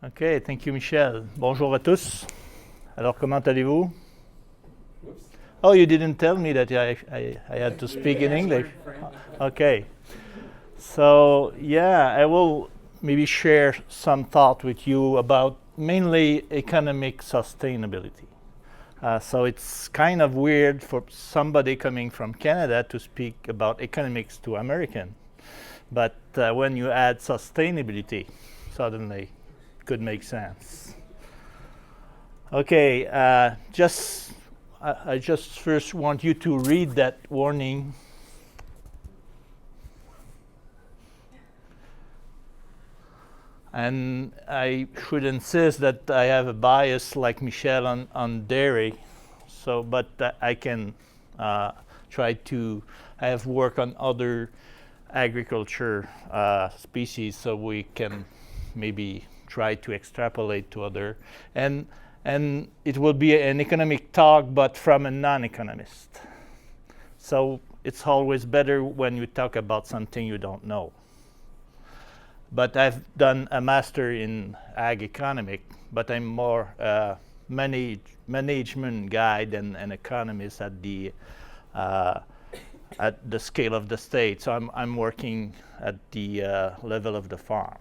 Okay, thank you, Michel. Bonjour à tous. Alors, comment allez-vous? Oh, you didn't tell me that I had to speak in English. Okay. So, yeah, I will maybe share some thought with you about mainly economic sustainability. So it's kind of weird for somebody coming from Canada to speak about economics to American. But when you add sustainability, suddenly it could make sense. Okay, I just first want you to read that warning. And I should insist that I have a bias like Michel on dairy, so but I can try to. I have worked on other agriculture species, so we can maybe try to extrapolate to other and it will be an economic talk, but from a non-economist. So it's always better when you talk about something you don't know. But I've done a master in ag economic, but I'm more management guy than an economist at the scale of the state. So I'm working at the level of the farm.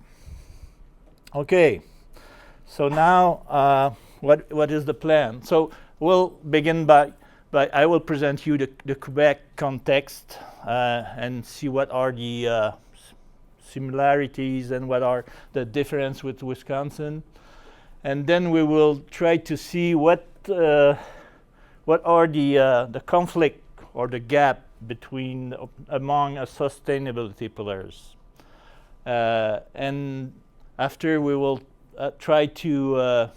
Okay, so now what is the plan? So we'll begin by I will present you the Quebec context and see what are the similarities and what are the difference with Wisconsin, and then we will try to see what are the conflict or the gap between among sustainability pillars, and after we will try to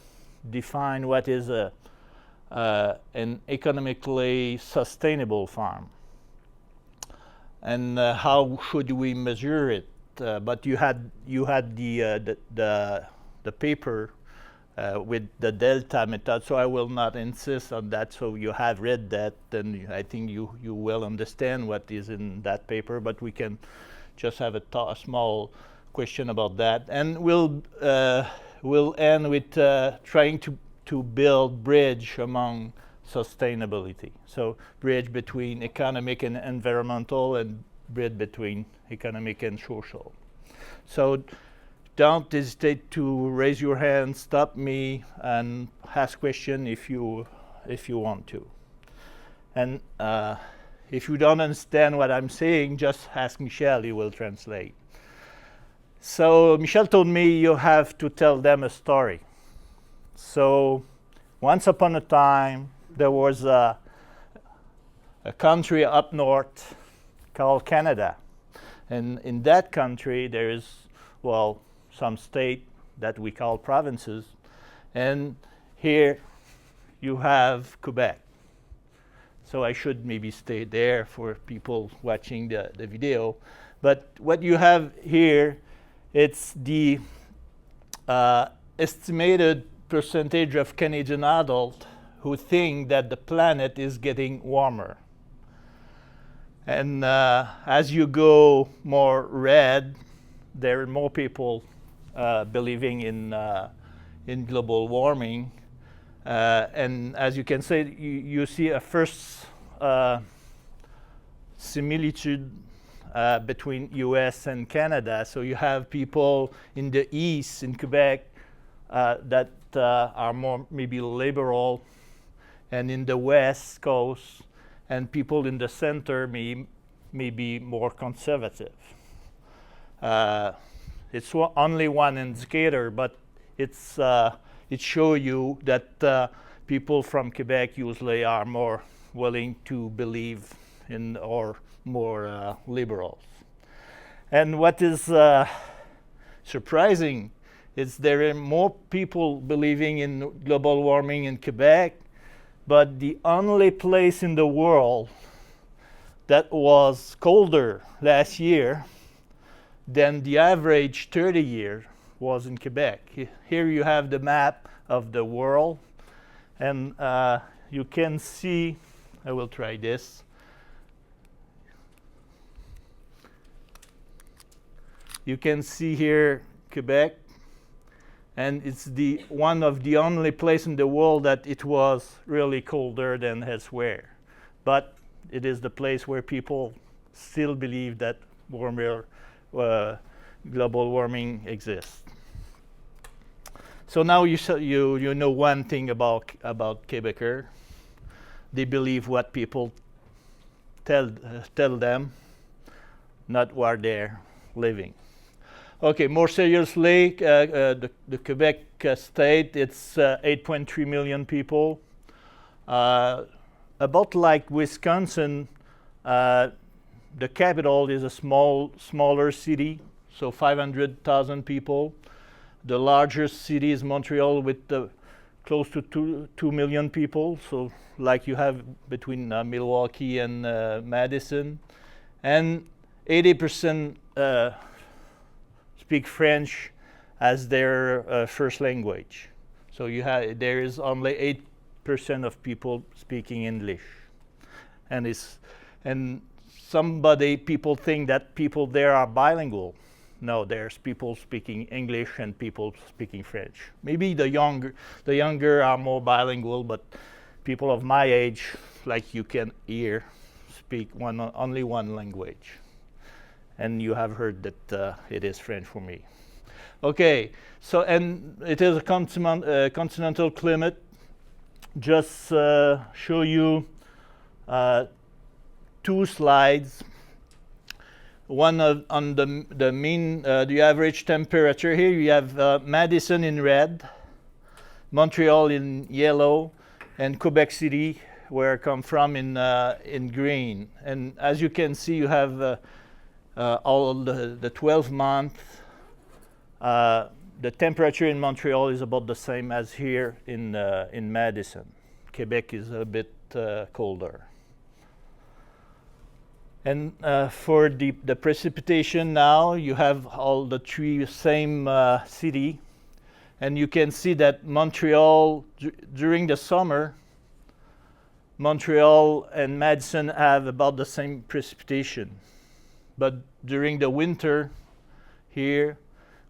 define what is an economically sustainable farm and how should we measure it. But you had the paper with the delta method, so I will not insist on that. So you have read that, and I think you will understand what is in that paper. But we can just have a small question about that, and we'll end with trying to build bridge among sustainability. So bridge between economic and environmental, and bridge between economic and social. So don't hesitate to raise your hand, stop me, and ask question if you want to. And if you don't understand what I'm saying, just ask Michel, he will translate. So Michel told me you have to tell them a story. So once upon a time, there was a country up north called Canada. And in that country, there is, well, some state that we call provinces. And here you have Quebec. So I should maybe stay there for people watching the video. But what you have here, it's the estimated percentage of Canadian adults who think that the planet is getting warmer. And as you go more red, there are more people believing in global warming. And as you can see, you see a first similitude between US and Canada. So you have people in the east, in Quebec, that are more maybe liberal, and in the west coast, and people in the center may be more conservative. It's only one indicator, but it shows you that people from Quebec usually are more willing to believe in or more liberals. And what is surprising is there are more people believing in global warming in Quebec, but the only place in the world that was colder last year than the average 30 years was in Quebec. Here you have the map of the world, and you can see, I will try this. You can see here Quebec, and it's the one of the only place in the world that it was really colder than elsewhere. But it is the place where people still believe that warmer global warming exists. So now you know one thing about Quebecers. They believe what people tell them, not where they're living. Okay, more seriously, the Quebec state, it's 8.3 million people. About like Wisconsin, the capital is a smaller city, so 500,000 people. The largest city is Montreal with close to 2 million people, so like you have between Milwaukee and Madison. And 80% speak French as their first language. So there is only 8% of people speaking English. And people think that people there are bilingual. No, there's people speaking English and people speaking French. Maybe the younger are more bilingual, but people of my age, like you can hear, speak only one language. And you have heard that it is French for me. Okay, so and it is a continental climate. Just show you 2 slides. One on the mean, the average temperature. Here you have Madison in red, Montreal in yellow, and Quebec City, where I come from, in green. And as you can see, you have all the 12 months. The temperature in Montreal is about the same as here in Madison. Quebec is a bit colder. And for the precipitation now, you have all the 3 same city. And you can see that Montreal, during the summer, Montreal and Madison have about the same precipitation. But during the winter, here,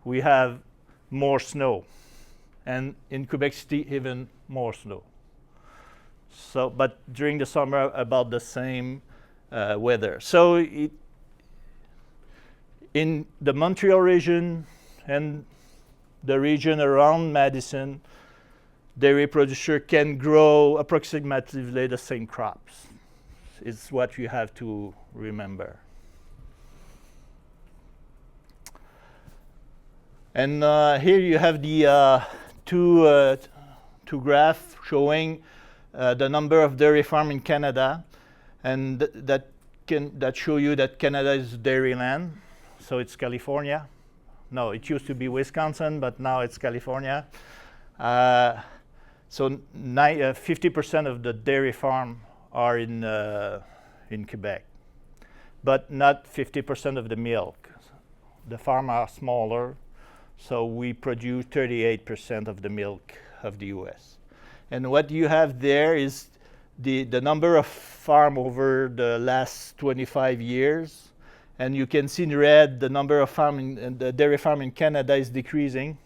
we have more snow. And in Quebec City, even more snow. So, but during the summer, about the same weather. So in the Montreal region and the region around Madison, dairy producer can grow approximately the same crops. It's what you have to remember. And here you have the two graphs showing the number of dairy farms in Canada, and that show you that Canada is dairy land. So it's California. No, it used to be Wisconsin, but now it's California. So 50% of the dairy farm are in Quebec, but not 50% of the milk. The farms are smaller, so we produce 38% of the milk of the U.S. And what you have there is the number of farms over the last 25 years. And you can see in red the number of the dairy farm in Canada is decreasing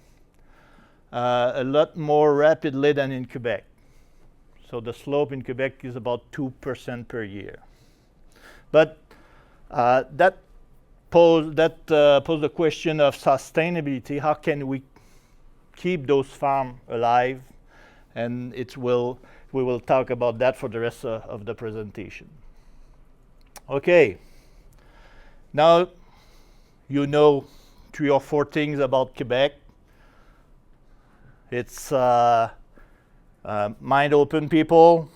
a lot more rapidly than in Quebec. So the slope in Quebec is about 2% per year. But that pose the question of sustainability. How can we keep those farms alive? And we will talk about that for the rest of the presentation. Okay. Now you know 3 or 4 things about Quebec. It's mind-open people,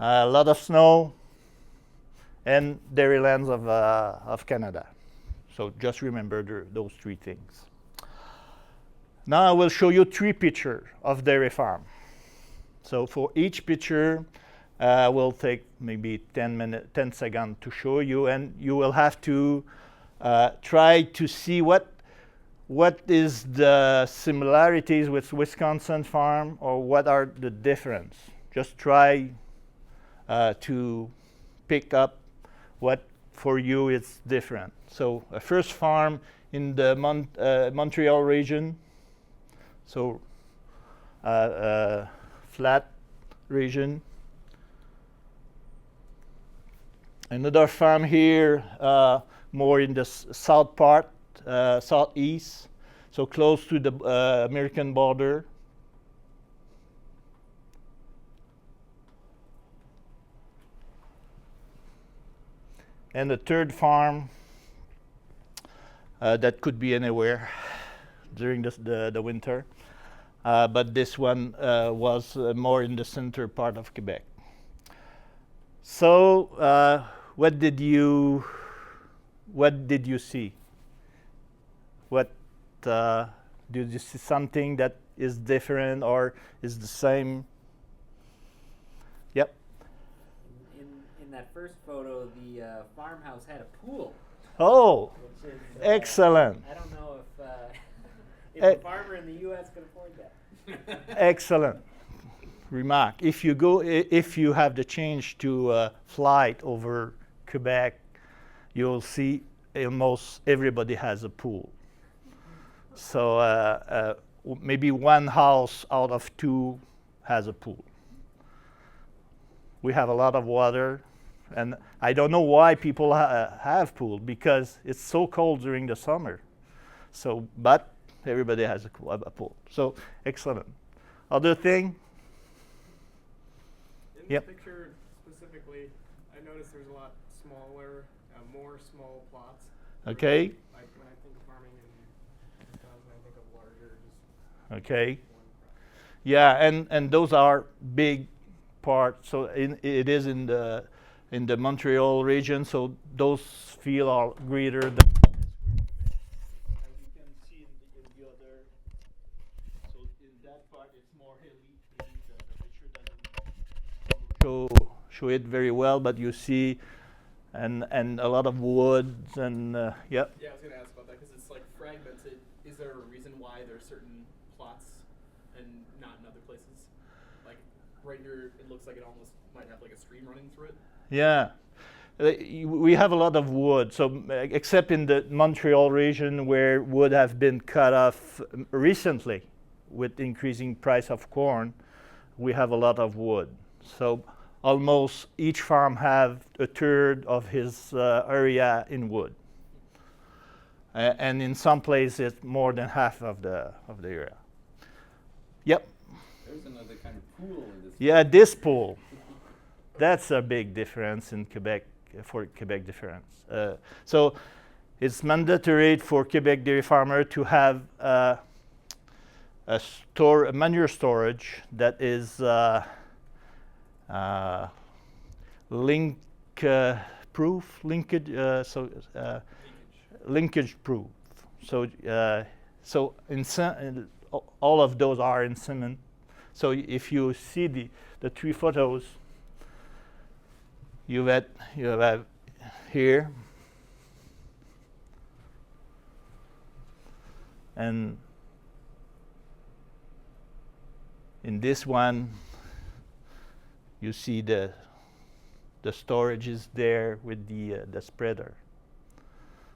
a lot of snow, and dairy lands of Canada. So just remember those 3 things. Now I will show you 3 pictures of dairy farm. So for each picture, will take maybe 10 seconds to show you, and you will have to try to see what is the similarities with Wisconsin farm, or what are the difference. Just try to pick up what for you is different. So a first farm in the Montreal region, So flat region. Another farm here, more in the south part, southeast, so close to the American border. And the third farm that could be anywhere during the winter. But this one was more in the center part of Quebec. So what did you see? What did you see something that is different or is the same? Yep. In that first photo, the farmhouse had a pool. Oh, which is, excellent. I don't know if a farmer in the U.S. can afford that. Excellent remark. If you have the change to flight over Quebec, you'll see almost everybody has a pool. So maybe one house out of two has a pool. We have a lot of water, and I don't know why people have pool, because it's so cold during the summer. So, but everybody has a pool. So excellent. Other thing? In Yep. the picture specifically, I noticed there's a lot smaller, more small plots. Okay. Like when I think of farming in Wisconsin, I think of larger, just Okay. one crop. Yeah, and those are big parts. So it is in the Montreal region. So those fields are greater than. As you can see in the other, so in that part it's more hilly. Maybe the picture doesn't show it very well, but you see, and a lot of woods and yep. Yeah, I was going to ask about that because it's like fragmented. Is there a reason why there's certain plots and not in other places? Like right here, it looks like it almost might have like a stream running through it. Yeah. We have a lot of wood, so except in the Montreal region where wood have been cut off recently with increasing price of corn, we have a lot of wood. So almost each farm have a third of his area in wood. And in some places more than half of the area. Yep. There's another kind of pool in this. Yeah, this pool. That's a big difference in Quebec, for Quebec difference. So it's mandatory for Quebec dairy farmer to have a manure storage that is linkage proof. So all of those are in cement. So if you see the three photos, you have here, and in this one you see the storage is there with the spreader.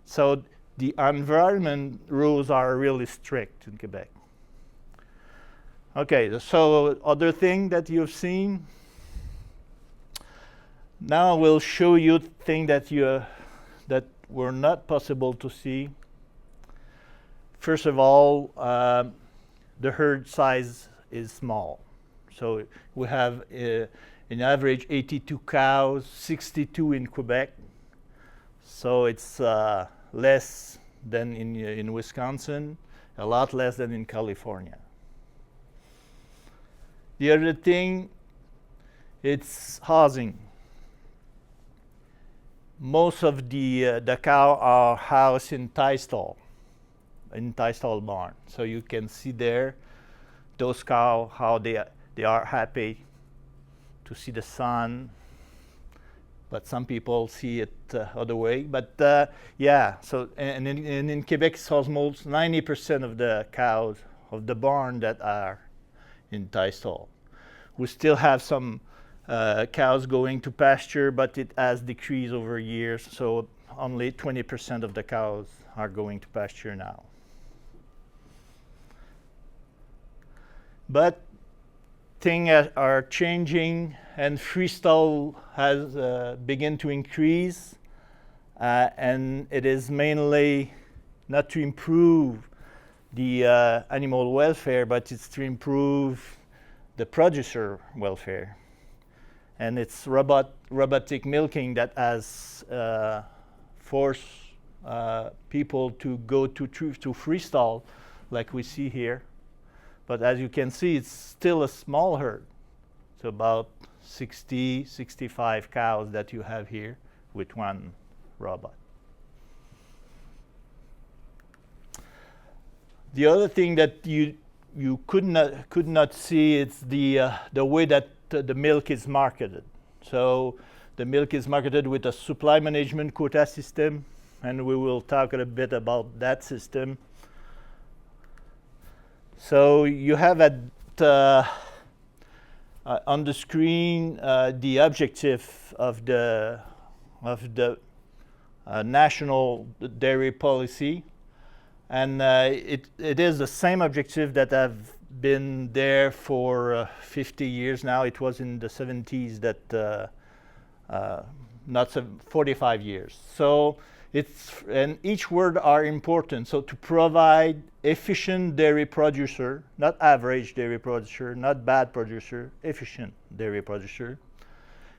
So the environment rules are really strict in Quebec. Okay, so other thing that you've seen. Now we'll show you things that were not possible to see. First of all, the herd size is small. So we have an average 82 cows, 62 in Quebec. So it's less than in Wisconsin, a lot less than in California. The other thing, it's housing. Most of the cow are housed in tie stall barn. So you can see there those cows, how they are happy to see the sun. But some people see it other way. But yeah, so and in Quebec, it's almost 90% of the cows of the barn that are in tie stall. We still have some cows going to pasture, but it has decreased over years, so only 20% of the cows are going to pasture now. But things are changing, and freestall has begun to increase, and it is mainly not to improve the animal welfare, but it's to improve the producer welfare. And it's robotic milking that has forced people to go to freestall, like we see here. But as you can see, it's still a small herd. It's about 60, 65 cows that you have here with one robot. The other thing that you could not see is the way that the milk is marketed. So the milk is marketed with a supply management quota system, and we will talk a bit about that system. So you have on the screen the objective of the national dairy policy, and it is the same objective that have been there for 50 years now. It was in the 70s that not 45 years. So and each word are important. So to provide efficient dairy producer, not average dairy producer, not bad producer, efficient dairy producer,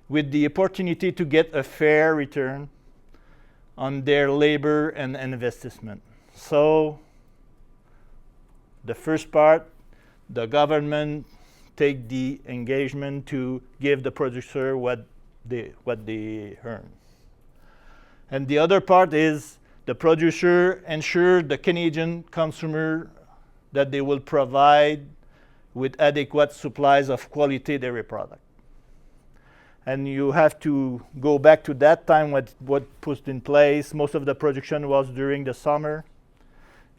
with the opportunity to get a fair return on their labor and investment. So the first part, the government take the engagement to give the producer what they earn. And the other part is the producer ensure the Canadian consumer that they will provide with adequate supplies of quality dairy product. And you have to go back to that time what put in place. Most of the production was during the summer.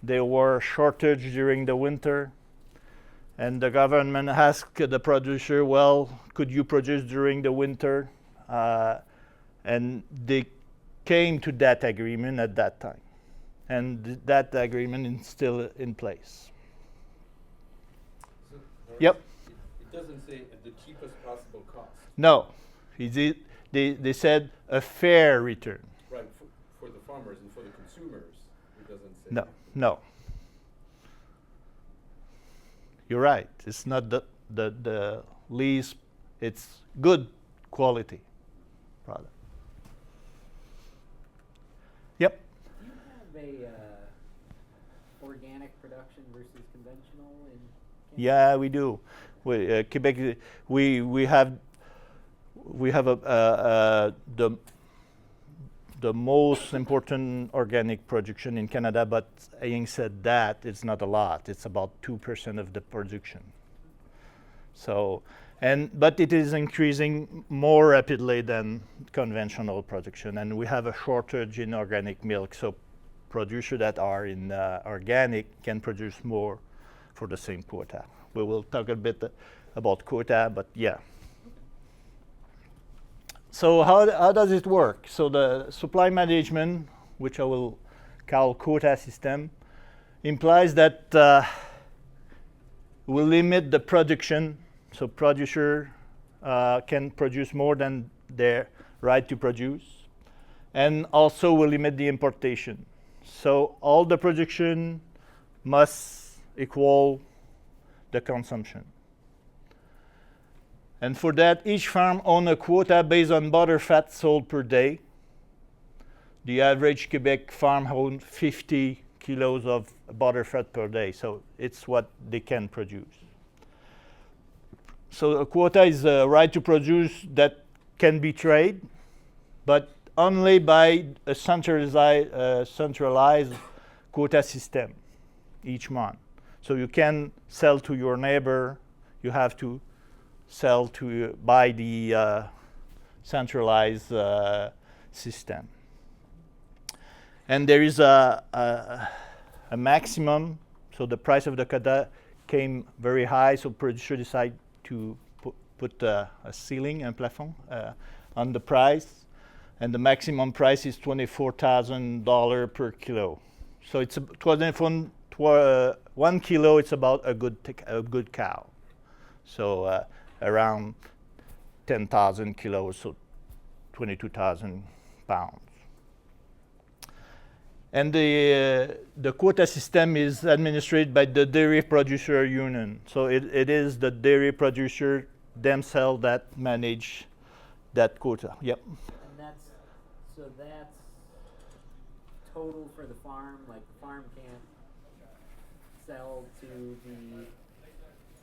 There were shortage during the winter. And the government asked the producer, well, could you produce during the winter? And they came to that agreement at that time. And that agreement is still in place. So, Doris, Yep. It doesn't say at the cheapest possible cost. No, they said a fair return. Right, for the farmers and for the consumers, it doesn't say. No. You're right. It's not the least, it's good quality product. Yep. Do you have a organic production versus conventional in Canada? Yeah, we do. Quebec, we have the most important organic production in Canada, but having said that, it's not a lot. It's about 2% of the production. So, but it is increasing more rapidly than conventional production, and we have a shortage in organic milk. So, producers that are in organic can produce more for the same quota. We will talk a bit about quota, but yeah. So how does it work? So the supply management, which I will call quota system, implies that we limit the production. So producer can produce more than their right to produce, and also we limit the importation. So all the production must equal the consumption. And for that, each farm owns a quota based on butter fat sold per day. The average Quebec farm owns 50 kilos of butter fat per day, so it's what they can produce. So a quota is a right to produce that can be traded, but only by a centralized quota system each month. So you can sell to your neighbor, you have to sell to by the centralized system. And there is a maximum, so the price of the quota came very high, so producer decided to put a ceiling, un plafond, on the price, and the maximum price is $24,000 per kilo. So it's 1 kilo, it's about a good cow. So around 10,000 kilos, so 22,000 pounds. And the quota system is administered by the dairy producer union. So it is the dairy producer themselves that manage that quota. Yep. And that's total for the farm. Like the farm can't sell to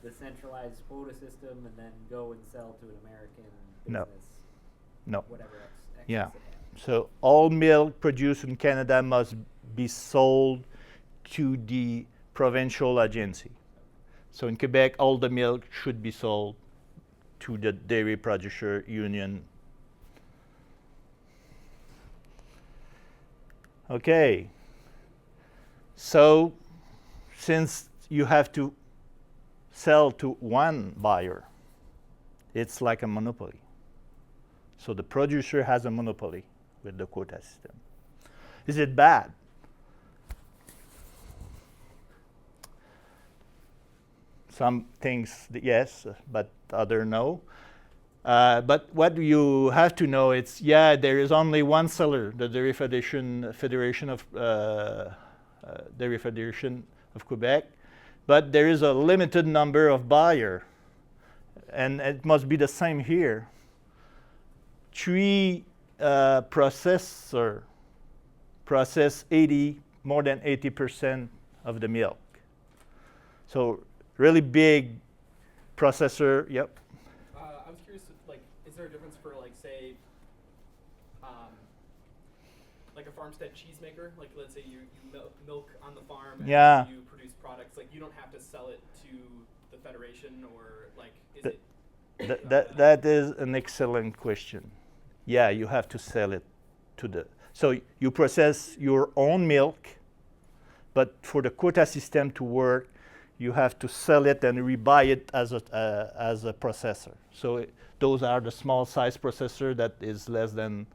the centralized quota system and then go and sell to an American No. business. No. Whatever excess Yeah. they have. So all milk produced in Canada must be sold to the provincial agency. So in Quebec, all the milk should be sold to the dairy producer union. Okay. So since you have to sell to one buyer, it's like a monopoly. So the producer has a monopoly with the quota system. Is it bad? Some things yes, but other no. But what you have to know is, there is only one seller, the Dairy Federation of Dairy Federation of Quebec, but there is a limited number of buyers, and it must be the same here. 3 processors process more than 80% of the milk. So really big processor. Yep. I was curious, like, is there a difference for, like, say, like a farmstead cheesemaker? Like, let's say you milk on the farm and Yeah. you produce products. Like, you don't have to sell it to the federation, or like, is it? That is an excellent question. Yeah, you have to sell it to the. So you process your own milk, but for the quota system to work, you have to sell it and rebuy it as a processor. So those are the small size processor that is less than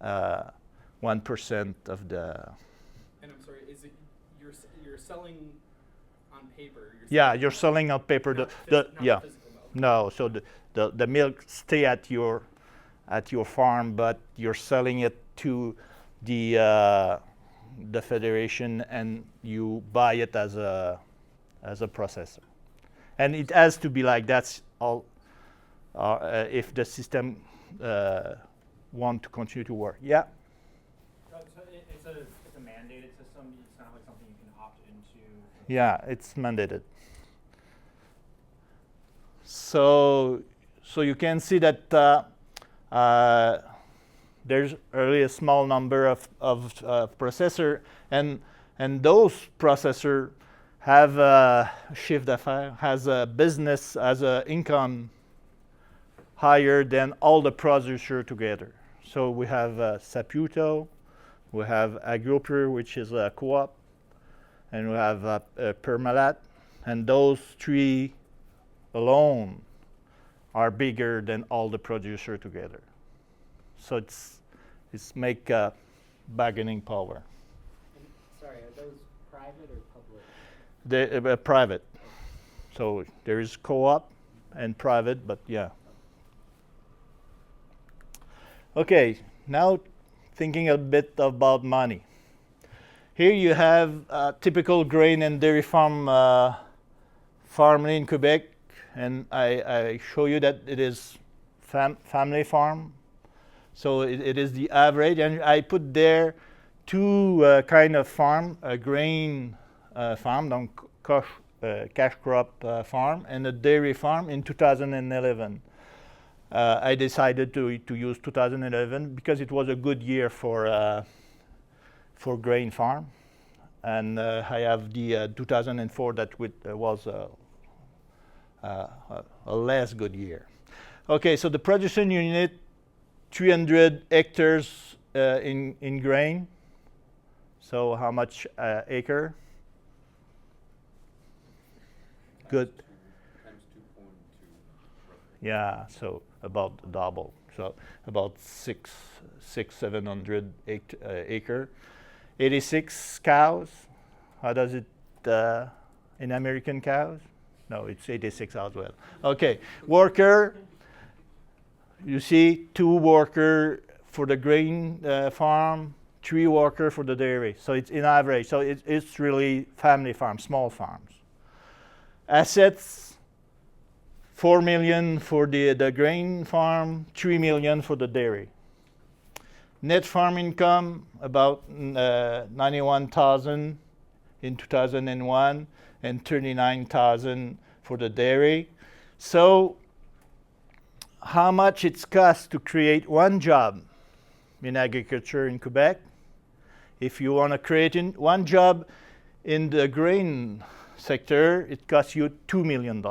1% of the. And I'm sorry, is it you're selling on paper? You're selling on paper. Not The not physical milk. No, so the milk stay at your farm, but you're selling it to the federation, and you buy it as a processor, and it has to be like that's all. If the system want to continue to work, So it's a mandated system. It's not like something you can opt into. Yeah, it's mandated. So you can see that there's only a small number of processor, and those processor have a chiffre d'affaires, has a business, has a income higher than all the producer together. So we have Saputo, we have Agropur, which is a co-op, and we have Parmalat, and those 3 alone are bigger than all the producer together. So it's make bargaining power. And, sorry, are those private or public? They're private. So there is co-op and private, but yeah. Okay, now thinking a bit about money. Here you have a typical grain and dairy farmland in Quebec, and I show you that it is family farm. So it is the average, and I put there 2 kind of farm: a grain farm, donc cash crop farm, and a dairy farm in 2011. I decided to use 2011 because it was a good year for grain farm, and I have the 2004 that was a less good year. Okay, so the production unit, 300 hectares in grain. So how much acre? Good. Times 2.2. Yeah, so about double. So about 700 acre. 86 cows. How does it in American cows? No, it's 86 as well. Okay, worker. You see 2 worker for the grain farm, 3 worker for the dairy. So it's in average. So it's really family farms, small farms. Assets, 4 million for the grain farm, 3 million for the dairy. Net farm income, about 91,000 in 2001 and 39,000 for the dairy. So how much it's cost to create one job in agriculture in Quebec? If you want to create one job in the grain sector, it costs you $2 million.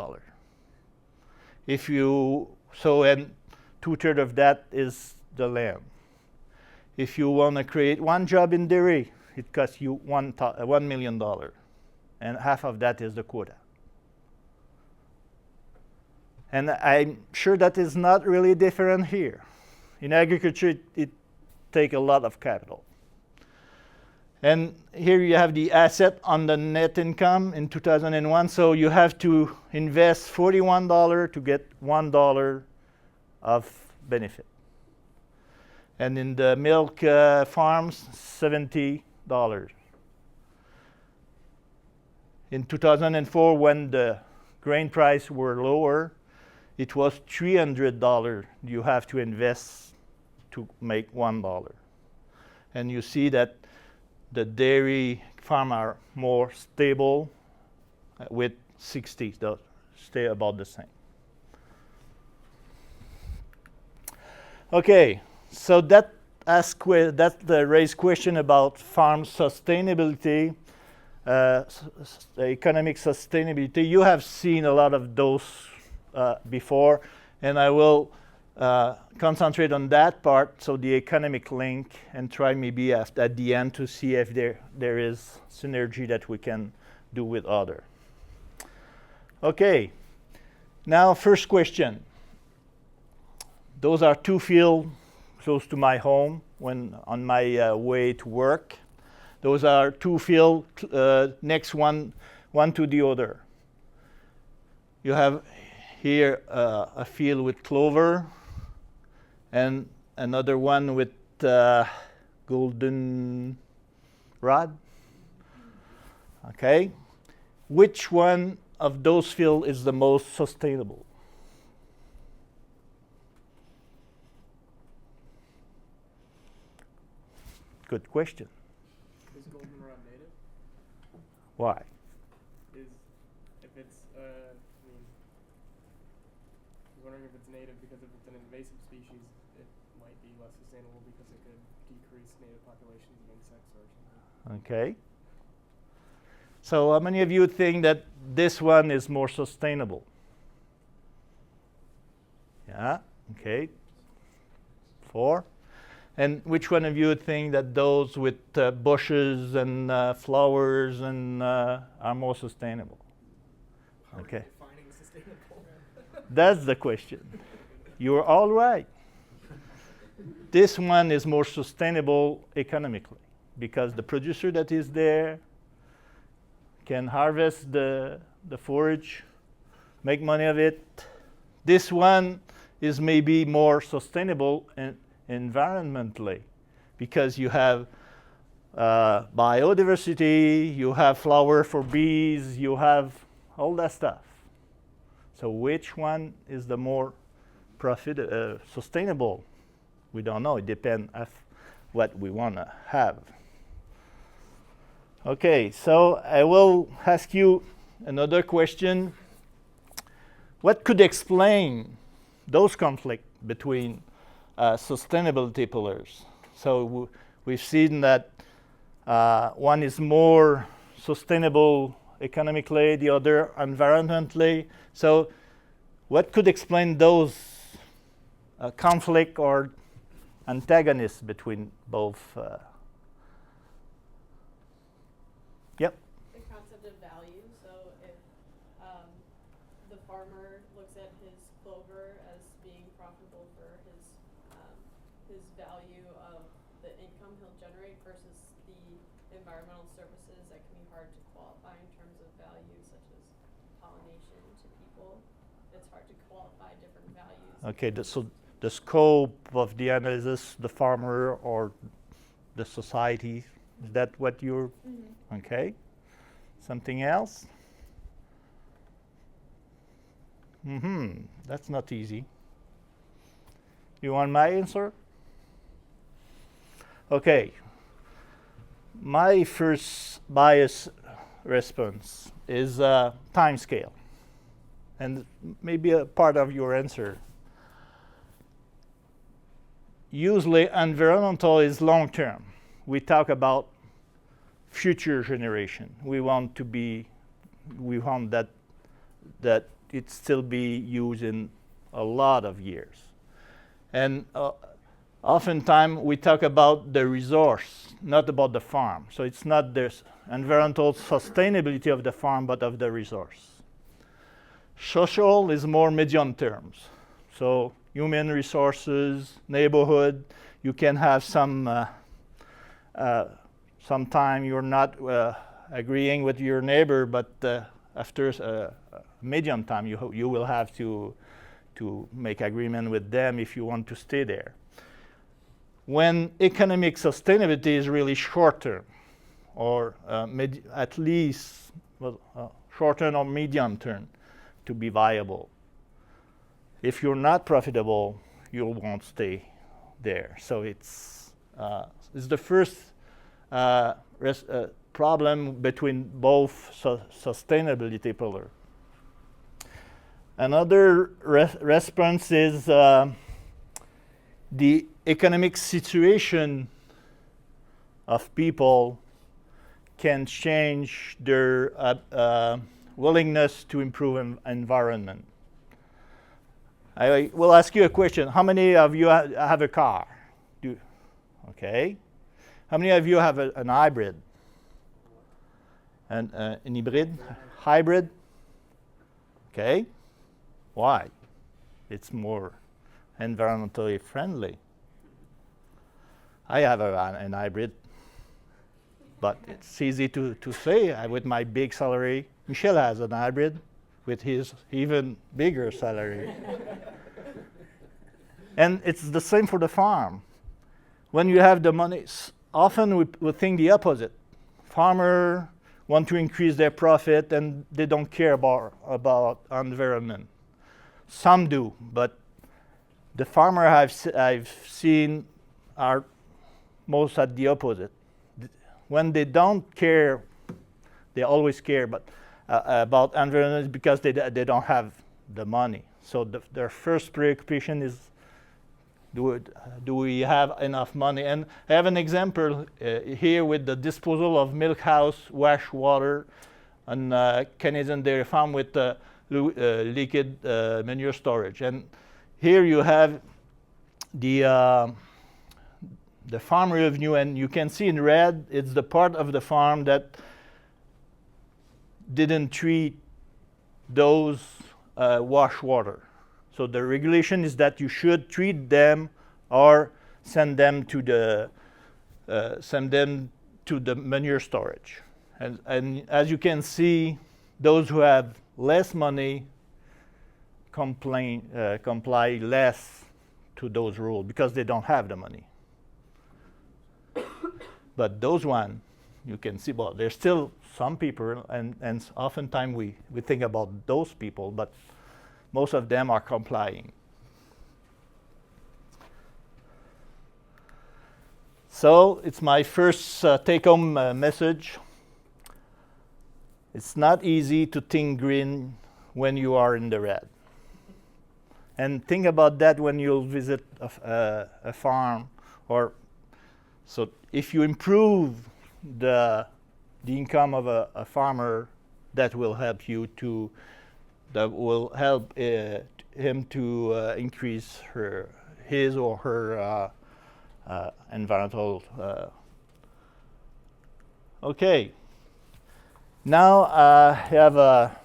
If you, so, and 2/3 of that is the land. If you want to create one job in dairy, it costs you $1 million. And half of that is the quota. And I'm sure that is not really different here. In agriculture, it takes a lot of capital. And here you have the asset on the net income in 2001. So you have to invest $41 to get $1 of benefit. And in the milk farms, $70. In 2004, when the grain price were lower, it was $300 you have to invest to make $1. And you see that the dairy farm are more stable with 60, they'll stay about the same. Okay, so that raised question about farm sustainability, economic sustainability. You have seen a lot of those before, and I will concentrate on that part, so the economic link, and try maybe at the end to see if there is synergy that we can do with other. Okay, now first question. Those are 2 fields close to my home when on my way to work. Those are 2 fields next one to the other. You have here a field with clover and another one with golden rod. Okay, which one of those fields is the most sustainable? Good question. Is goldenrod native? Why? If it's, I mean, I was wondering if it's native because if it's an invasive species, it might be less sustainable because it could decrease native populations of insects or something. Okay. So how many of you think that this one is more sustainable? Yeah, okay. 4. And which one of you think that those with bushes and flowers and are more sustainable? How Okay. are you defining sustainable? That's the question. You're all right. This one is more sustainable economically because the producer that is there can harvest the forage, make money of it. This one is maybe more sustainable environmentally because you have biodiversity, you have flower for bees, you have all that stuff. So which one is the more sustainable? We don't know. It depends on what we want to have. Okay, so I will ask you another question. What could explain those conflicts between sustainability pillars? So we've seen that one is more sustainable economically, the other environmentally. So what could explain those conflict or antagonists between both? Yep. The concept of value. So if the farmer looks at his clover as being profitable for his value of the income he'll generate versus the environmental services that can be hard to qualify in terms of value, such as pollination information to people, it's hard to qualify different values. Okay, so the scope of the analysis, the farmer or the society, is that what you're, okay? Something else? That's not easy. You want my answer? Okay. My first bias response is time scale, and maybe a part of your answer. Usually, environmental is long term. We talk about future generation. We want that it still be used in a lot of years. And oftentimes we talk about the resource, not about the farm. So it's not the environmental sustainability of the farm, but of the resource. Social is more medium terms. So human resources, neighborhood, you can have sometime you're not agreeing with your neighbor, but after medium time, you will have to make agreement with them if you want to stay there. When economic sustainability is really short term, or at least short term or medium term to be viable. If you're not profitable, you won't stay there. So it's the first problem between both sustainability pillars. Another response is the economic situation of people can change their willingness to improve environment. I will ask you a question. How many of you have a car? Okay. How many of you have an hybrid? An hybrid? Hybrid? Okay. Why? It's more environmentally friendly. I have an hybrid, but it's easy to say with my big salary. Michel has an hybrid with his even bigger salary. And it's the same for the farm. When you have the money, often we think the opposite. Farmers want to increase their profit and they don't care about environment. Some do, but the farmer I've seen are most at the opposite. When they don't care, they always care, but about environment because they don't have the money. So their first preoccupation is, do we have enough money? And I have an example here with the disposal of milk house wash water on Canadian dairy farm with liquid manure storage. And here you have the farm revenue, and you can see in red, it's the part of the farm that didn't treat those wash water. So the regulation is that you should treat them or send them to the manure storage. And as you can see, those who have less money comply less to those rules because they don't have the money. But those one, you can see, well, there's still some people, and oftentimes we think about those people, but most of them are complying. So it's my first take-home message. It's not easy to think green when you are in the red. And think about that when you visit a farm. So if you improve the income of a farmer, that will help him to increase his or her environmental. Okay. Now I have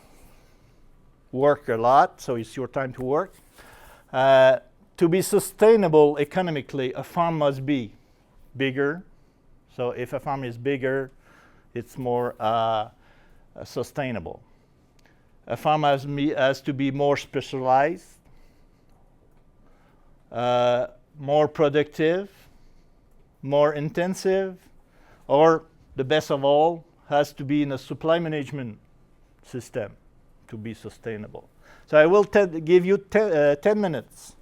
worked a lot, so it's your time to work. To be sustainable economically, a farm must be bigger. So if a farm is bigger, it's more sustainable. A farm has to be more specialized, more productive, more intensive, or the best of all, has to be in a supply management system to be sustainable. So I will give you 10 minutes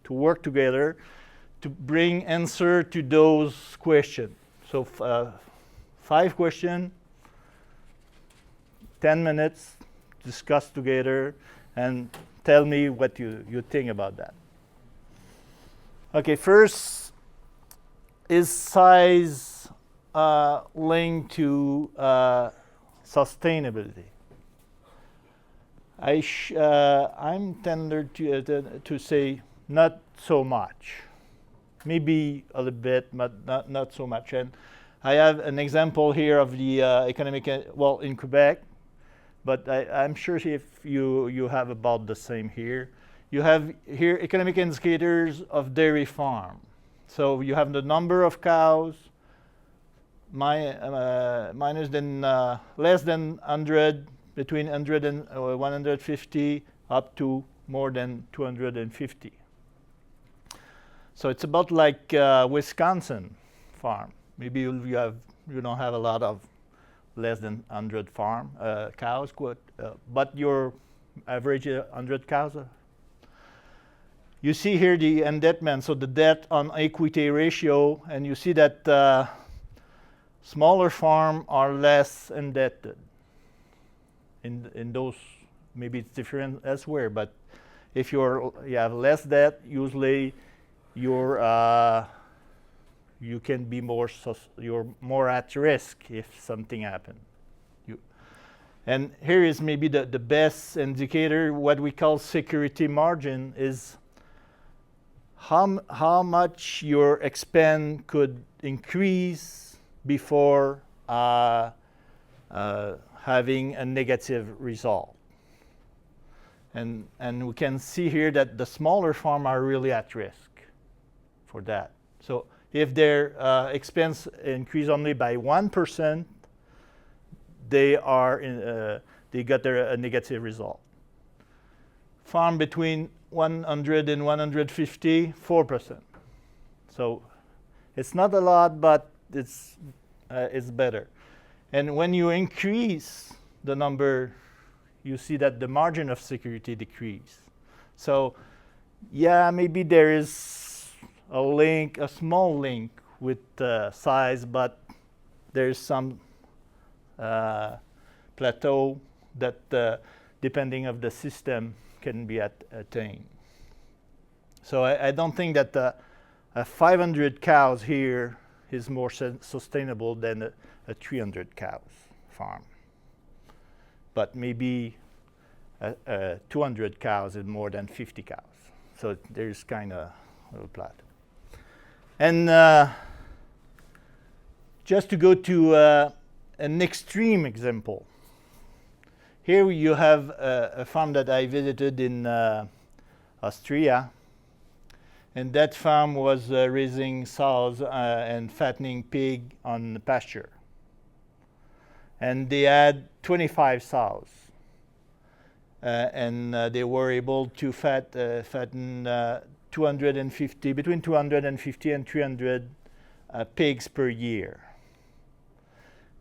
to work together to bring answer to those questions. So 5 questions, 10 minutes, discuss together, and tell me what you think about that. Okay, first, is size linked to sustainability? I'm tended to say not so much. Maybe a little bit, but not so much. And I have an example here of the economic, well, in Quebec, but I'm sure if you have about the same here. You have here economic indicators of dairy farm. So you have the number of cows, minus than less than 100, between 100 and 150, up to more than 250. So it's about like Wisconsin farm. Maybe you don't have a lot of less than 100 farm cows, but your average 100 cows. You see here the indebtedness, so the debt on equity ratio, and you see that smaller farms are less indebted. In those, maybe it's different elsewhere, but if you have less debt, usually you can be you're more at risk if something happens. And here is maybe the best indicator. What we call security margin is how much your expense could increase before having a negative result. And we can see here that the smaller farms are really at risk for that. So if their expense increase only by 1%, they got a negative result. Farm between 100 and 150, 4%. So it's not a lot, but it's better. And when you increase the number, you see that the margin of security decrease. So yeah, maybe there is a small link with size, but there's some plateau that depending of the system can be attained. So I don't think that 500 cows here is more sustainable than a 300 cows farm. But maybe 200 cows is more than 50 cows. So there's kind of a plateau. And just to go to an extreme example. Here you have a farm that I visited in Austria. And that farm was raising sows and fattening pig on the pasture. And they had 25 sows. And they were able to fatten between 250 and 300 pigs per year.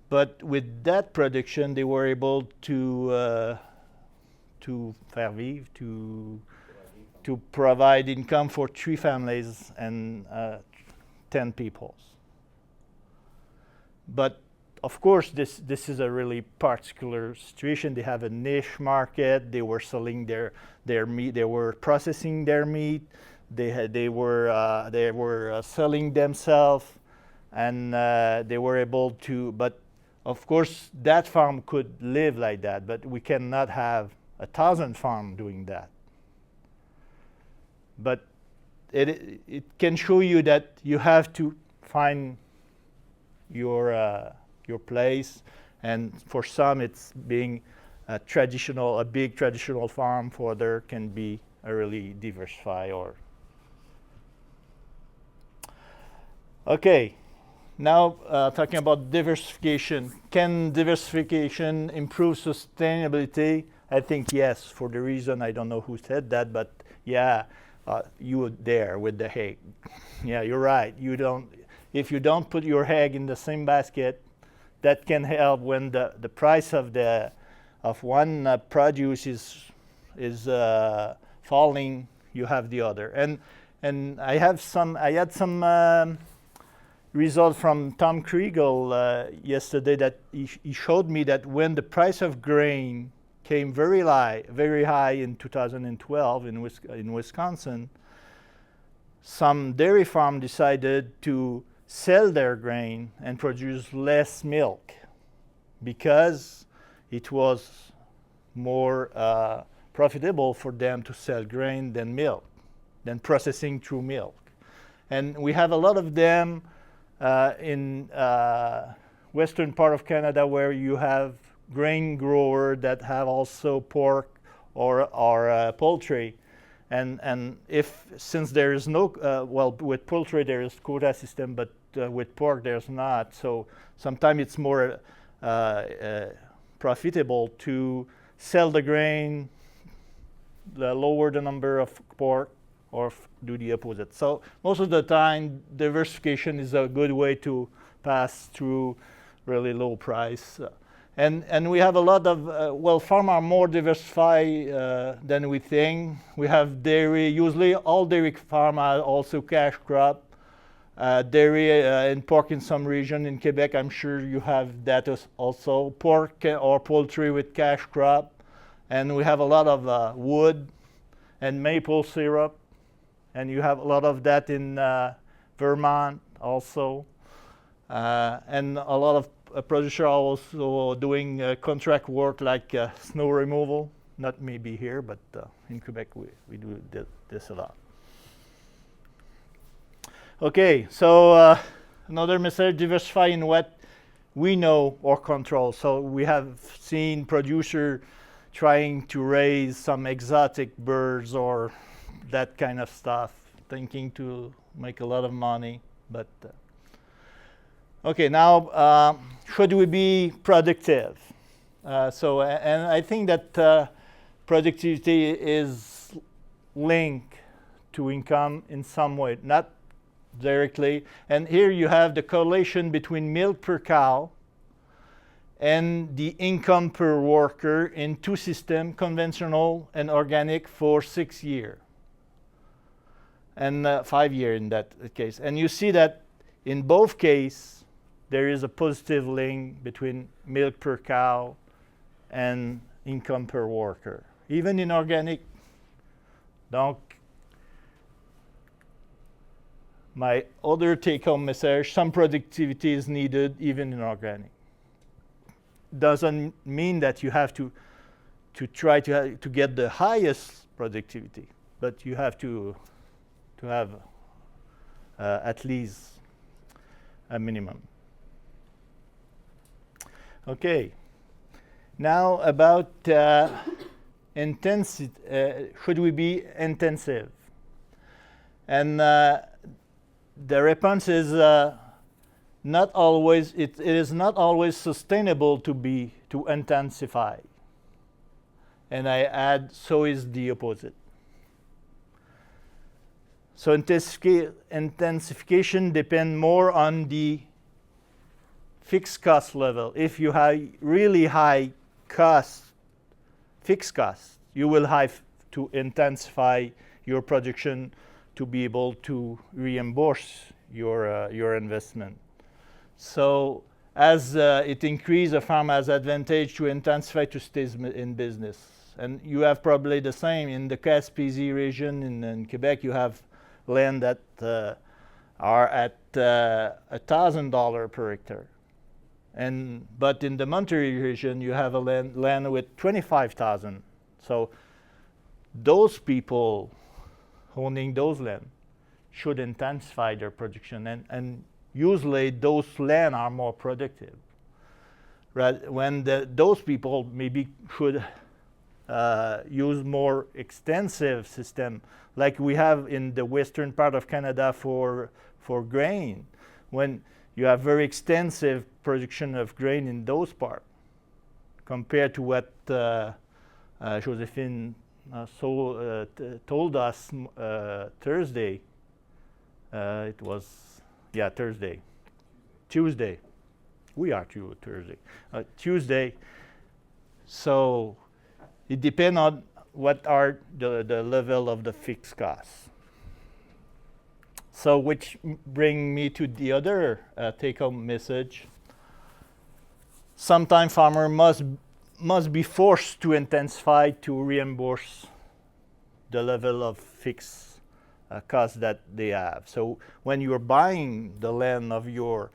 But with that production, they were able to faire vivre, to provide income for 3 families and 10 people. But of course, this is a really particular situation. They have a niche market. They were selling their meat. They were processing their meat. They were selling themselves, and they were able to. But of course, that farm could live like that. But we cannot have 1,000 farms doing that. But it can show you that you have to find your place, and for some it's being a big traditional farm. For others can be a really diversified or. Okay, now talking about diversification. Can diversification improve sustainability? I think yes, for the reason I don't know who said that, but yeah, you were there with the egg. Yeah, you're right. If you don't put your egg in the same basket, that can help when the price of one produce is falling. You have the other, and I had some result from Tom Kriegel yesterday that he showed me that when the price of grain came very high in 2012 in Wisconsin, some dairy farm decided to sell their grain and produce less milk because it was more profitable for them to sell grain than processing through milk. And we have a lot of them in western part of Canada where you have grain grower that have also pork or poultry, and since there is no with poultry there is quota system, but with pork there's not, so sometimes it's more profitable to sell the grain, lower the number of pork, or do the opposite. So most of the time diversification is a good way to pass through really low price. And we have a lot of, farms are more diversified than we think. We have dairy, usually all dairy farms are also cash crop. Dairy and pork in some region in Quebec, I'm sure you have that also. Pork or poultry with cash crop. And we have a lot of wood and maple syrup. And you have a lot of that in Vermont also. And a lot of producers are also doing contract work like snow removal. Not maybe here, but in Quebec we do this a lot. Okay, so another message, diversify in what we know or control. So we have seen producer trying to raise some exotic birds or that kind of stuff, thinking to make a lot of money, but okay, now should we be productive? And I think that productivity is linked to income in some way, not directly. And here you have the correlation between milk per cow and the income per worker in two systems, conventional and organic, for 6 years. And 5 years in that case. And you see that in both cases, there is a positive link between milk per cow and income per worker, even in organic. Donc, my other take-home message, some productivity is needed even in organic. Doesn't mean that you have to try to get the highest productivity, but you have to have at least a minimum. Okay, now about intensity, should we be intensive? And the response is not always. It is not always sustainable to intensify. And I add, so is the opposite. So intensification depends more on the fixed cost level. If you have really high fixed costs, you will have to intensify your production to be able to reimburse your investment. So as it increases, a farm has advantage to intensify to stay in business. And you have probably the same in the Gaspésie region in Quebec. You have land that are at $1,000 per hectare. But in the Monterey region, you have a land with $25,000. So those people owning those land should intensify their production, and usually those land are more productive. Right? When those people maybe should use more extensive system, like we have in the western part of Canada for grain, when you have very extensive production of grain in those parts, compared to what Josephine told us Thursday. It was, yeah, Thursday. Tuesday. We are Thursday. Tuesday. So it depends on what are the level of the fixed costs. So which bring me to the other take-home message. Sometimes farmer must be forced to intensify to reimburse the level of fixed costs that they have. So when you're buying the land of your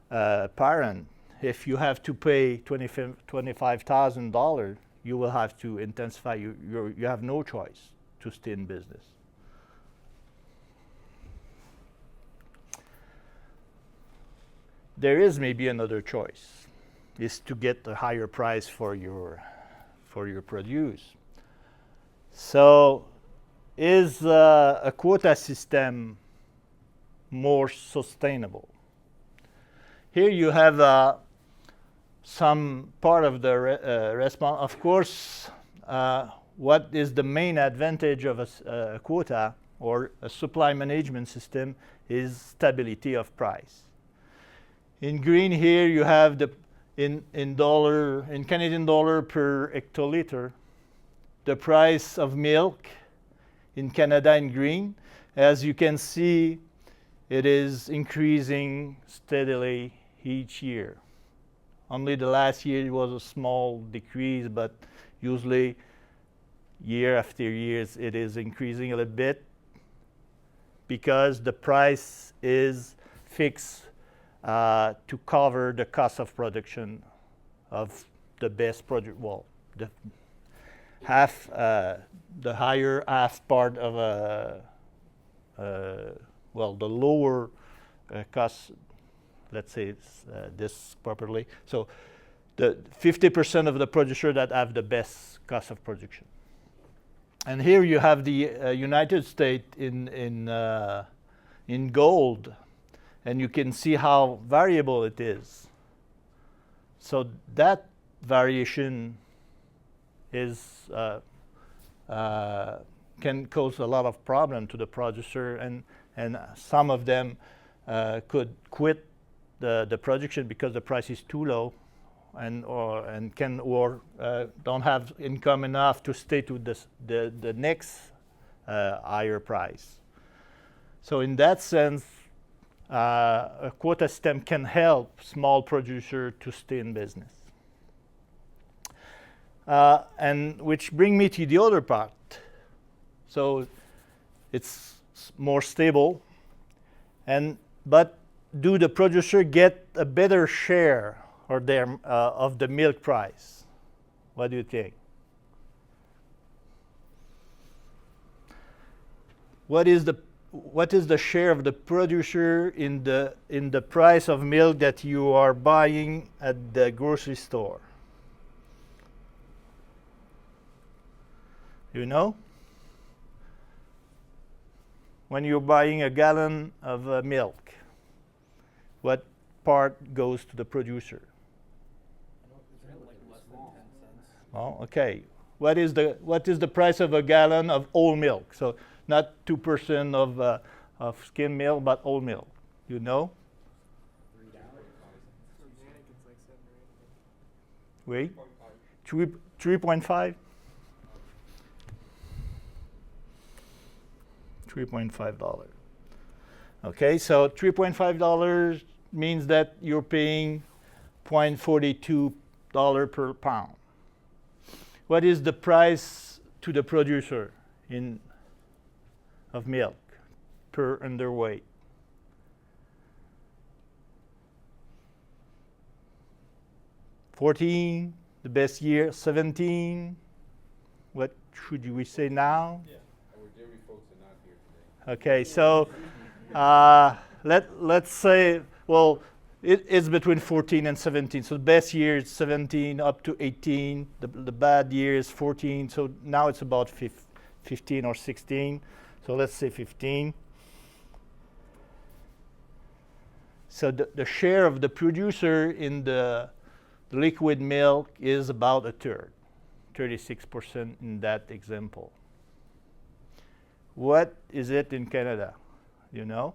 parent, if you have to pay $25,000, you will have to intensify. You have no choice to stay in business. There is maybe another choice, is to get a higher price for your produce. So is a quota system more sustainable? Here you have some part of the response. Of course, what is the main advantage of a quota or a supply management system is stability of price. In green here you have the in Canadian dollar per hectoliter, the price of milk in Canada in green. As you can see, it is increasing steadily each year. Only the last year it was a small decrease, but usually year after year it is increasing a little bit because the price is fixed to cover the cost of production of the best product. Well, the higher half part of the lower cost. Let's say this properly. So the 50% of the producer that have the best cost of production. And here you have the United States in gold, and you can see how variable it is. So that variation is can cause a lot of problem to the producer, and some of them could quit the production because the price is too low, and don't have income enough to stay to the next higher price. So in that sense, a quota system can help small producer to stay in business. And which bring me to the other part. So it's more stable, but do the producer get a better share or of the milk price? What do you think? What is the share of the producer in the price of milk that you are buying at the grocery store? You know? When you're buying a gallon of milk, what part goes to the producer? Oh, okay. What is the price of a gallon of whole milk? So not 2% of skim milk, but whole milk. You know? Organic, it's like 7 or 8. Wait, 3.5. $3.5. Okay, so $3.5 means that you're paying $0.42 per pound. What is the price to the producer of milk per underweight? $14, the best year, $17. What should we say now? Yeah. Our dairy folks are not here today. Okay, so let's say, well, it's between 14 and 17. So the best year is 17 up to 18. The bad year is 14. So now it's about 15 or 16. So let's say 15. So the share of the producer in the liquid milk is about a third. 36% in that example. What is it in Canada? You know?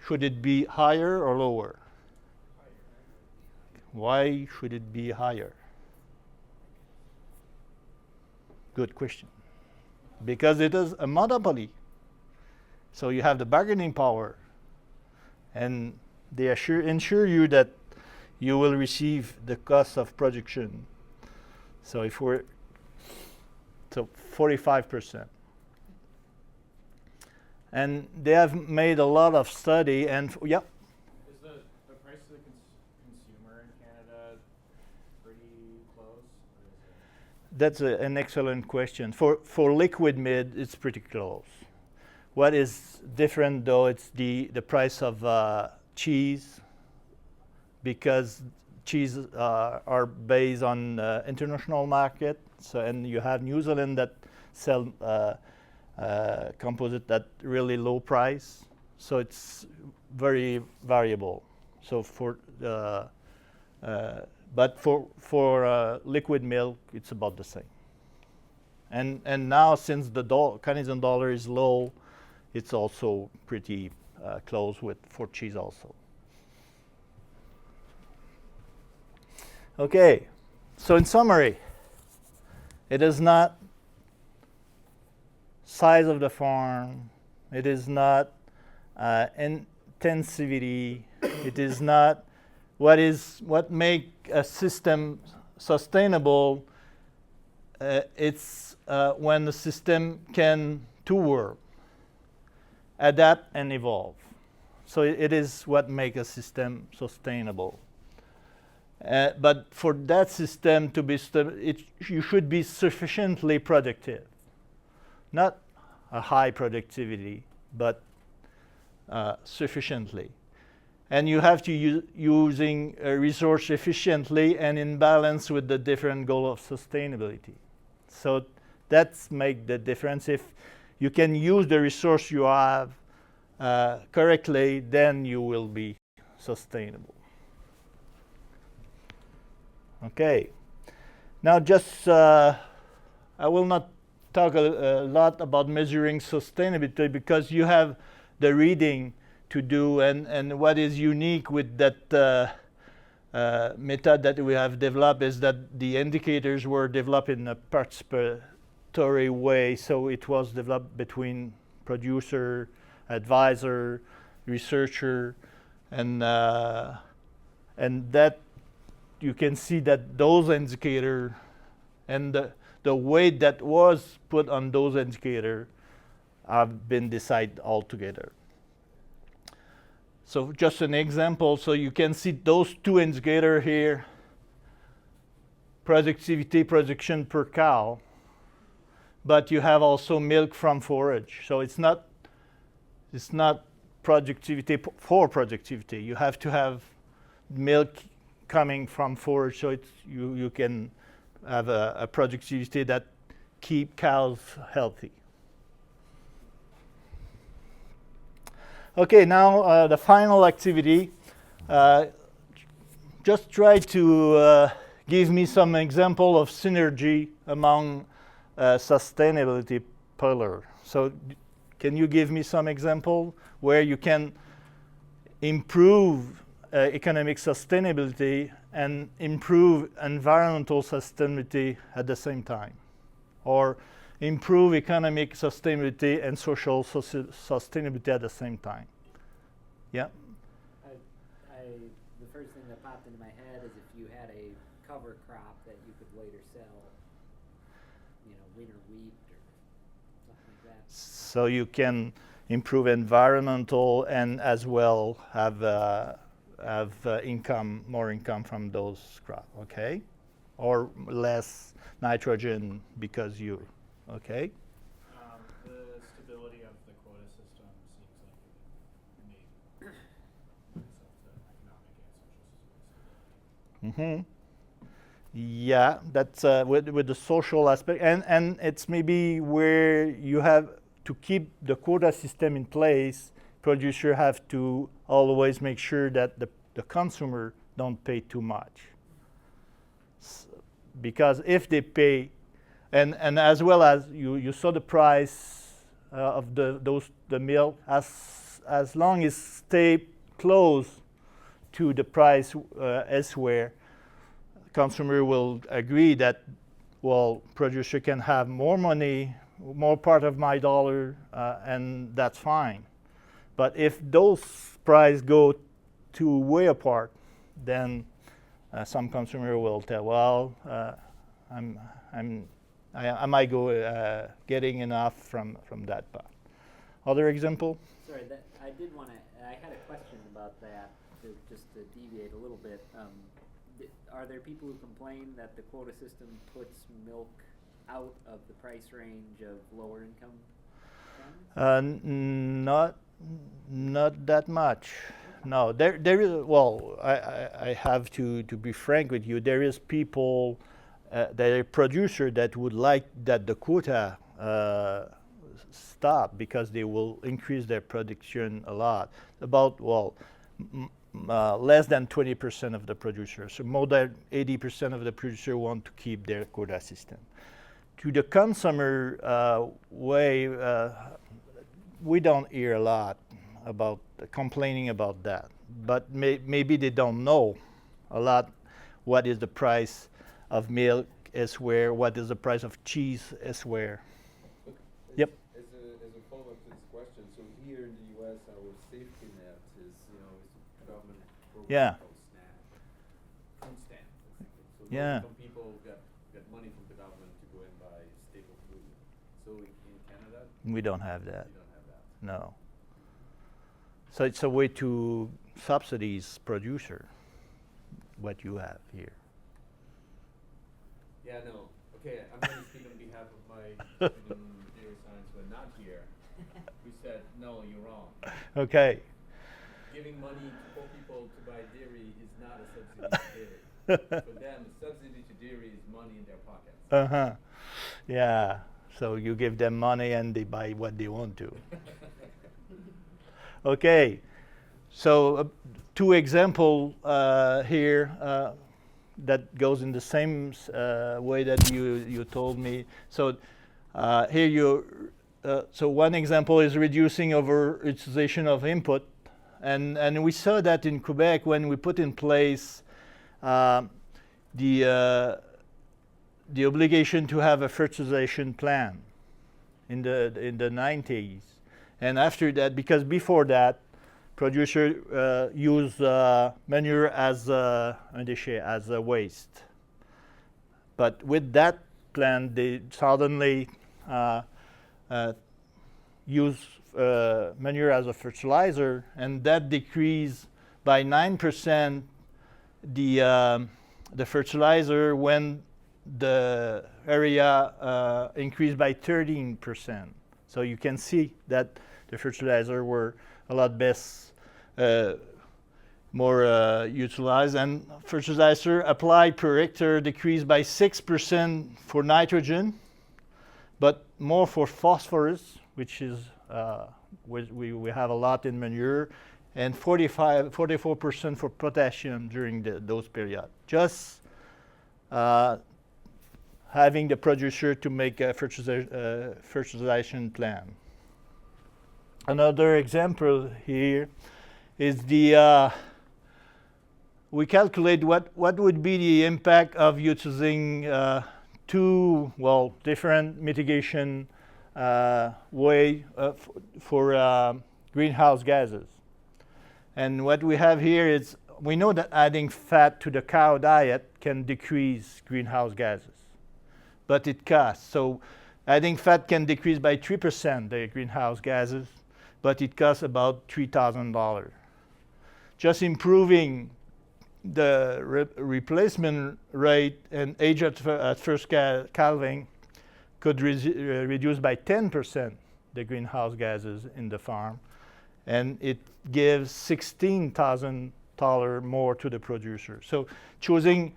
Should it be higher or lower? Why should it be higher? Good question. Because it is a monopoly. So you have the bargaining power. And they ensure you that you will receive the cost of production. So if we're, so 45%. And they have made a lot of study and, yep. Is the price to the consumer in Canada pretty close? Or is it That's an excellent question. For liquid mid, it's pretty close. What is different though, it's the price of cheese, because cheese are based on international market. So, and you have New Zealand that sell composite at really low price. So it's very variable. So but for liquid milk, it's about the same. And now since the Canadian dollar is low, it's also pretty close for cheese also. Okay, so in summary, it is not size of the farm, it is not intensivity, it is not what make a system sustainable. It's when the system can work, adapt and evolve. So it is what makes a system sustainable. But for that system to be you should be sufficiently productive. Not a high productivity, but sufficiently. And you have to using a resource efficiently and in balance with the different goal of sustainability. So that's make the difference. If you can use the resource you have correctly, then you will be sustainable. Okay. Now just, I will not talk a lot about measuring sustainability because you have the reading to do, and what is unique with that method that we have developed is that the indicators were developed in a participatory way. So it was developed between producer, advisor, researcher, and that you can see that those indicators and the weight that was put on those indicators have been decided altogether. So just an example, so you can see those two indicators here, productivity, production per cow, but you have also milk from forage. So it's not productivity for productivity. You have to have milk coming from forage, so you can have a productivity that keep cows healthy. Okay, now the final activity. Just try to give me some example of synergy among sustainability pillar. So can you give me some example where you can improve economic sustainability and improve environmental sustainability at the same time? Or improve economic sustainability and social sustainability at the same time? Yeah? The first thing that popped into my head is if you had a cover crop that you could later sell, winter wheat or something like that. So you can improve environmental and as well have income, more income from those crops, okay? Or less nitrogen because you, okay? The stability of the quota system seems like it would make sense to economic and social stability. Yeah, that's with the social aspect, and it's maybe where you have to keep the quota system in place. Producers have to always make sure that the consumer don't pay too much, because if they pay, and as well as you saw the price of the milk, as long as stay close to the price elsewhere, consumer will agree that, well, producer can have more money, more part of my dollar, and that's fine. But if those prices go too way apart, then some consumer will tell, well, I might go getting enough from that part. Other example? Sorry, I did want to. I had a question about that. Just to deviate a little bit, are there people who complain that the quota system puts milk out of the price range of lower income families? Not that much. No, there is. Well, I have to be frank with you. There is people, there are producer that would like that the quota stop because they will increase their production a lot. About less than 20% of the producers. So more than 80% of the producers want to keep their quota system. To the consumer we don't hear a lot about complaining about that. But maybe they don't know a lot what is the price of milk elsewhere, what is the price of cheese elsewhere. Yep. As a follow-up to this question, so here in the U.S., our safety net is, is government program Yeah. called SNAP. Food stamp. So Yeah. some people get money from the government to go and buy staple food. So in Canada, We don't have that. you don't have that. No. So it's a way to subsidize producer, what you have here. Yeah, no. Okay, I'm going to speak on behalf of my student dairy science who are not here. We said, no, you're wrong. Okay. Giving money to poor people to buy dairy is not a subsidy to dairy. For them, a subsidy to dairy is money in their pockets. Uh-huh. Yeah. So you give them money and they buy what they want to. Okay. So two examples here that goes in the same way that you told me. So here so one example is reducing over-utilization of input. And we saw that in Quebec when we put in place the obligation to have a fertilization plan in the 90s. And after that, because before that, producer use manure as a déchet, as a waste. But with that plan, they suddenly use manure as a fertilizer, and that decreased by 9% the fertilizer when the area increased by 13%. So you can see that the fertilizer were a lot more utilized, and fertilizer applied per hectare decreased by 6% for nitrogen, but more for phosphorus, which is we have a lot in manure, and 44% for potassium during those periods. Just having the producer to make a fertilization plan. Another example here is we calculate what would be the impact of using two different mitigation way for greenhouse gases. And what we have here is we know that adding fat to the cow diet can decrease greenhouse gases, but it costs. So adding fat can decrease by 3% the greenhouse gases, but it costs about $3,000. Just improving the replacement rate and age at first calving could reduce by 10% the greenhouse gases in the farm, and it gives $16,000 more to the producer. So choosing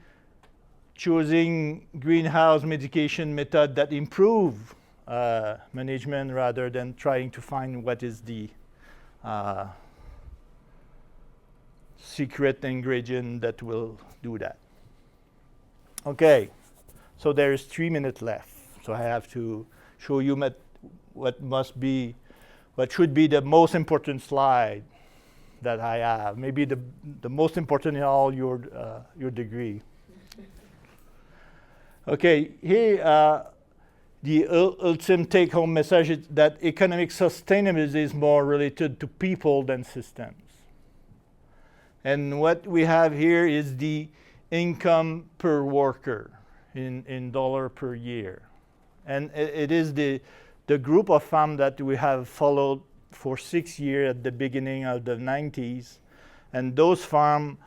greenhouse mitigation method that improve management rather than trying to find what is the secret ingredient that will do that. Okay, So there is 3 minutes left. So I have to show you what should be the most important slide that I have. Maybe the most important in all your degree. Okay, here the ultimate take-home message is that economic sustainability is more related to people than systems. And what we have here is the income per worker in dollar per year. And it is the group of farms that we have followed for 6 years at the beginning of the 90s. And those farms,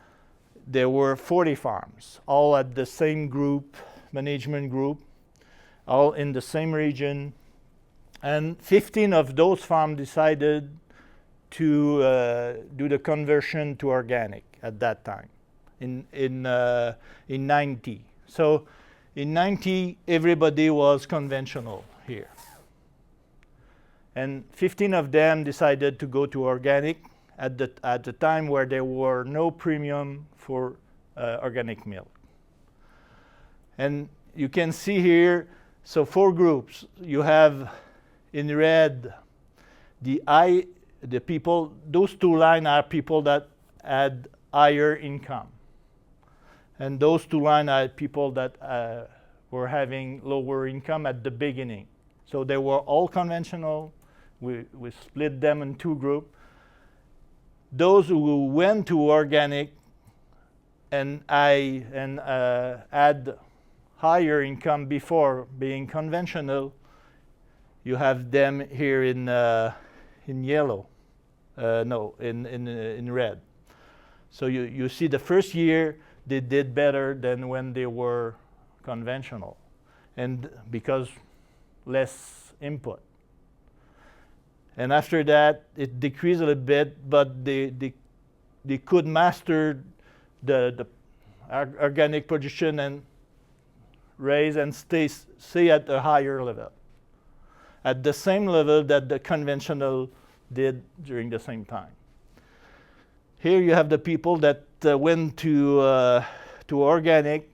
there were 40 farms, all at the same group, management group, all in the same region. And 15 of those farms decided to do the conversion to organic at that time in 90. So in 90, everybody was conventional here. And 15 of them decided to go to organic at the time where there were no premium for organic milk. And you can see here, so 4 groups. You have in red the people, those 2 lines are people that had higher income. And those 2 lines are people that were having lower income at the beginning. So they were all conventional. We split them in 2 groups. Those who went to organic and had higher income before being conventional, you have them here in yellow. In red. So you see the first year they did better than when they were conventional, and because less input. And after that, it decreased a little bit, but they could master the organic production and raise and stay at a higher level, at the same level that the conventional did during the same time. Here you have the people that went to organic,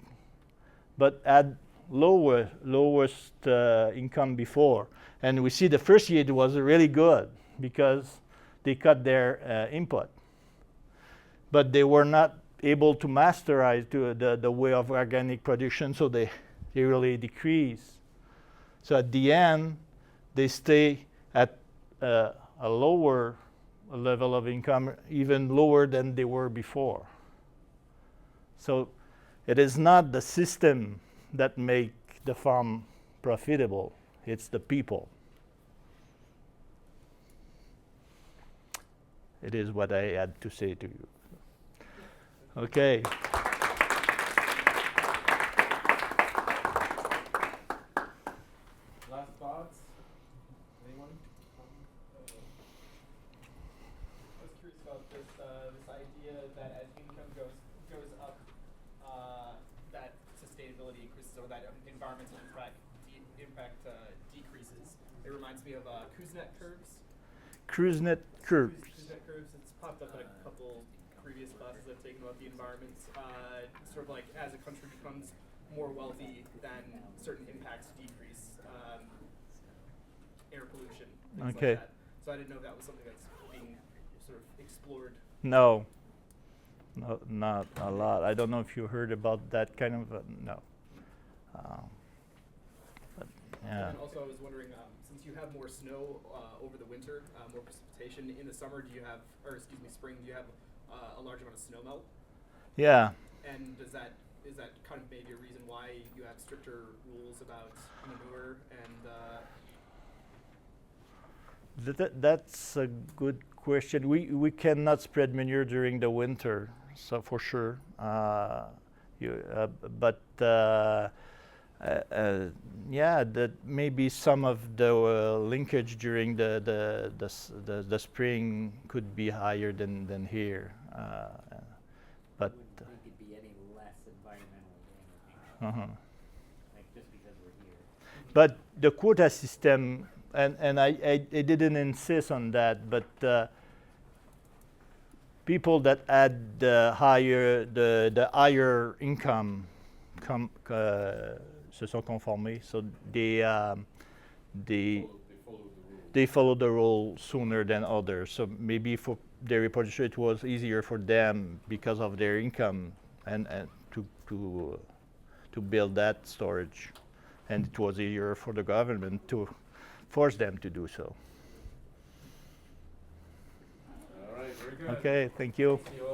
but had lowest income before. And we see the first year it was really good because they cut their input. But they were not able to masterize the way of organic production, so they really decrease. So at the end, they stay at a lower level of income, even lower than they were before. So it is not the system that make the farm profitable, it's the people. It is what I had to say to you. Okay. Last thoughts? Anyone? I was curious about this idea that as income goes up, that sustainability increases, or that environmental impact decreases. It reminds me of Kuznets curves. Kuznets curves. Kuznets curves. It's popped up in a couple previous classes I've taken about the environment. Sort of like as a country becomes more wealthy, then certain impacts decrease. Air pollution, things Okay. like that. So I didn't know if that was something that's being sort of explored. No, not a lot. I don't know if you heard about that kind of, no. But, yeah. And also I was wondering, since you have more snow over the winter, more precipitation, in the summer do you have, or excuse me, spring, do you have a large amount of snow melt? Yeah. And is that kind of maybe a reason why you have stricter rules about manure and That's a good question. We cannot spread manure during the winter, so for sure. Yeah, that maybe some of the linkage during the spring could be higher than here, but. Wouldn't think it'd be any less environmentally damaging, like just because we're here. But the quota system, and I didn't insist on that, but people that had the higher income se sont conformés. So they They follow the rules. they follow the rule sooner than others. So maybe for dairy producer it was easier for them because of their income and to build that storage, and it was easier for the government to force them to do so. All right, very good. Okay, thank you. See you